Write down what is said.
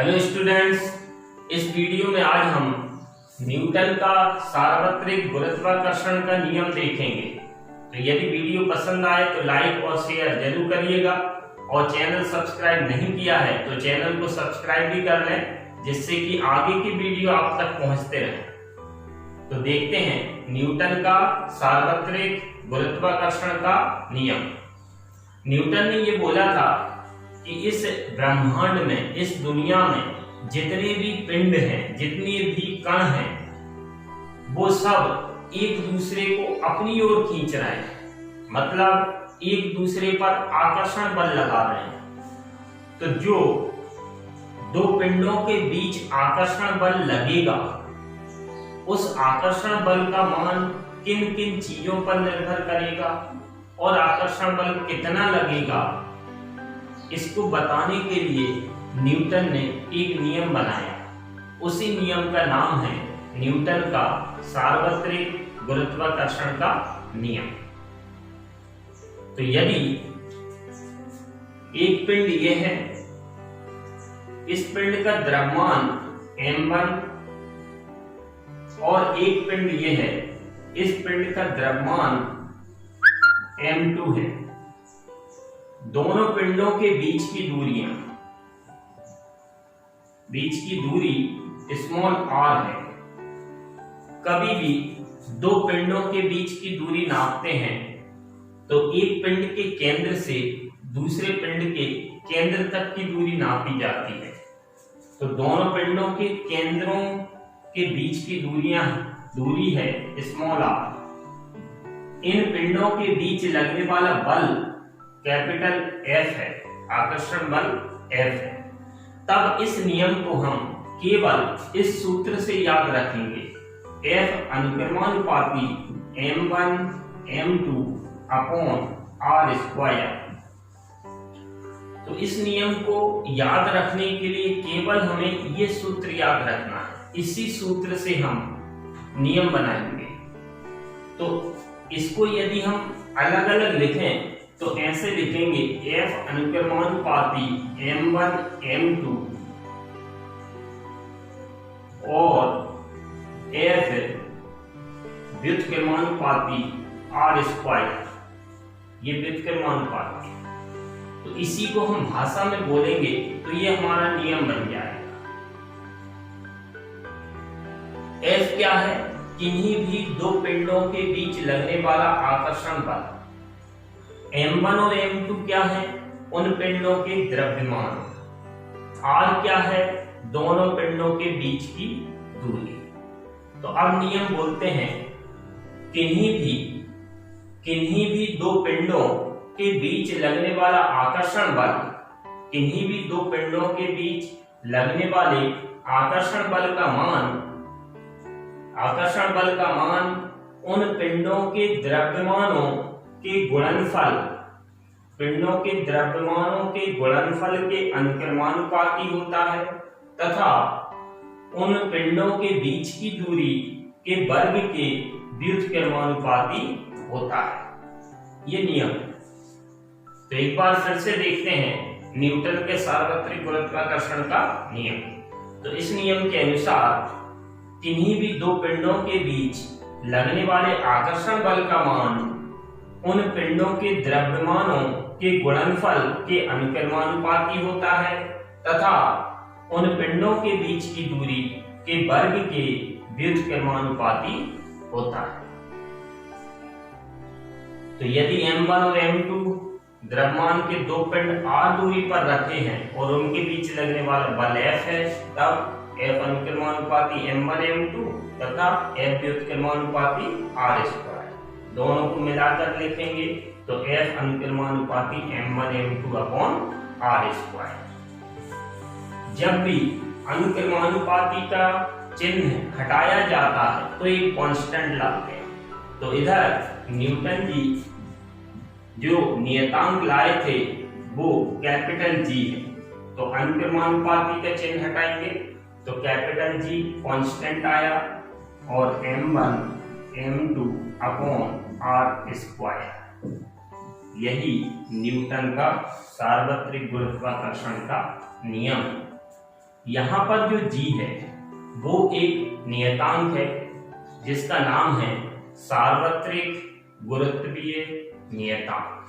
Hello students, इस video में आज हम न्यूटन का सार्वत्रिक गुरुत्वाकर्षण का नियम देखेंगे। तो यदि वीडियो पसंद आए तो लाइक और शेयर जरूर करिएगा और चैनल सब्सक्राइब नहीं किया है तो चैनल को सब्सक्राइब भी कर लें, जिससे कि आगे की वीडियो आप तक पहुंचते रहें। तो देखते हैं न्यूटन का सार्वत्रिक गुरुत्वाकर्षण का नियम। न्यूटन ने ये बोला था कि इस ब्रह्मांड में, इस दुनिया में जितने भी पिंड हैं, जितने भी कण हैं, वो सब एक दूसरे को अपनी ओर खींच रहे हैं, मतलब एक दूसरे पर आकर्षण बल लगा रहे हैं। तो जो दो पिंडों के बीच आकर्षण बल लगेगा, उस आकर्षण बल का मान किन किन चीजों पर निर्भर करेगा और आकर्षण बल कितना लगेगा, इसको बताने के लिए न्यूटन ने एक नियम बनाया। उसी नियम का नाम है न्यूटन का सार्वत्रिक गुरुत्वाकर्षण का नियम। तो यदि एक पिंड ये है, इस पिंड का द्रव्यमान m1 और एक पिंड ये है, इस पिंड का द्रव्यमान m2 है। दोनों पिंडों के बीच की दूरी स्मॉल r है। कभी भी दो पिंडों के बीच की दूरी नापते हैं तो एक पिंड के केंद्र से दूसरे पिंड के केंद्र तक की दूरी नापी जाती है। तो दोनों पिंडों के केंद्रों के बीच की दूरी है स्मॉल r। इन पिंडों के बीच लगने वाला बल कैपिटल F है, आकर्षण बल F है। तब इस नियम को हम केवल इस सूत्र से याद रखेंगे, F अनुक्रमानुपाती m1 m2 upon r square. तो इस नियम को याद रखने के लिए केवल हमें ये सूत्र याद रखना है, इसी सूत्र से हम नियम बनाएंगे। तो इसको यदि हम अलग अलग लिखें तो ऐसे लिखेंगे, F अनुक्रमानुपाती m1 m2 और F व्युत्क्रमानुपाती r स्क्वायर। ये व्युत्क्रमानुपाती, तो इसी को हम भाषा में बोलेंगे तो ये हमारा नियम बन जाएगा। F क्या है? किन्हीं भी दो पिंडों के बीच लगने वाला आकर्षण बल। m1 और m2 क्या है? उन पिंडों के द्रव्यमान। r क्या है? दोनों पिंडों के बीच की दूरी। तो अब नियम बोलते हैं, किन्हीं भी दो पिंडों के बीच लगने वाला आकर्षण बल, किन्हीं भी दो पिंडों के बीच लगने वाले आकर्षण बल का मान उन पिंडों के द्रव्यमानों के गुणनफल, पिंडों के द्रव्यमानों के गुणनफल के अनुक्रमानुपाती होता है तथा उन पिंडों के बीच की दूरी के वर्ग के व्युत्क्रमानुपाती होता है। ये नियम। तो एक बार फिर से देखते हैं न्यूटन के सार्वत्रिक गुरुत्वाकर्षण का नियम। तो इस नियम के अनुसार किन्हीं भी दो पिंडों के बीच लगने वाले आकर्षण बल का मान उन पिंडों के द्रव्यमानों के गुणनफल के अनुक्रमानुपाती होता है तथा उन पिंडों के बीच की दूरी के वर्ग के व्युत्क्रमानुपाती होता है। तो यदि m1 और m2 द्रव्यमान के दो पिंड r दूरी पर रखे हैं और उनके बीच लगने वाला बल F है, तब F अनुक्रमानुपाती m1 m2 तथा F व्युत्क्रमानुपाती r स्क्वायर। दोनों को मिलाकर लिखेंगे तो F अनुक्रमानुपाती m1 m2 upon r square. जब भी अनुक्रमानुपाती का चिन्ह हटाया जाता है तो एक कांस्टेंट लाते हैं। तो इधर न्यूटन जी जो नियतांक लाए थे वो कैपिटल G है, तो अनुक्रमानुपाती का चिन्ह हटाएंगे तो कैपिटल G कांस्टेंट आया और m1 m2 upon r square. यही न्यूटन का सार्वत्रिक गुरुत्वाकर्षण का नियम है। यहाँ पर जो g है वो एक नियतांक है जिसका नाम है सार्वत्रिक गुरुत्वीय नियतांक।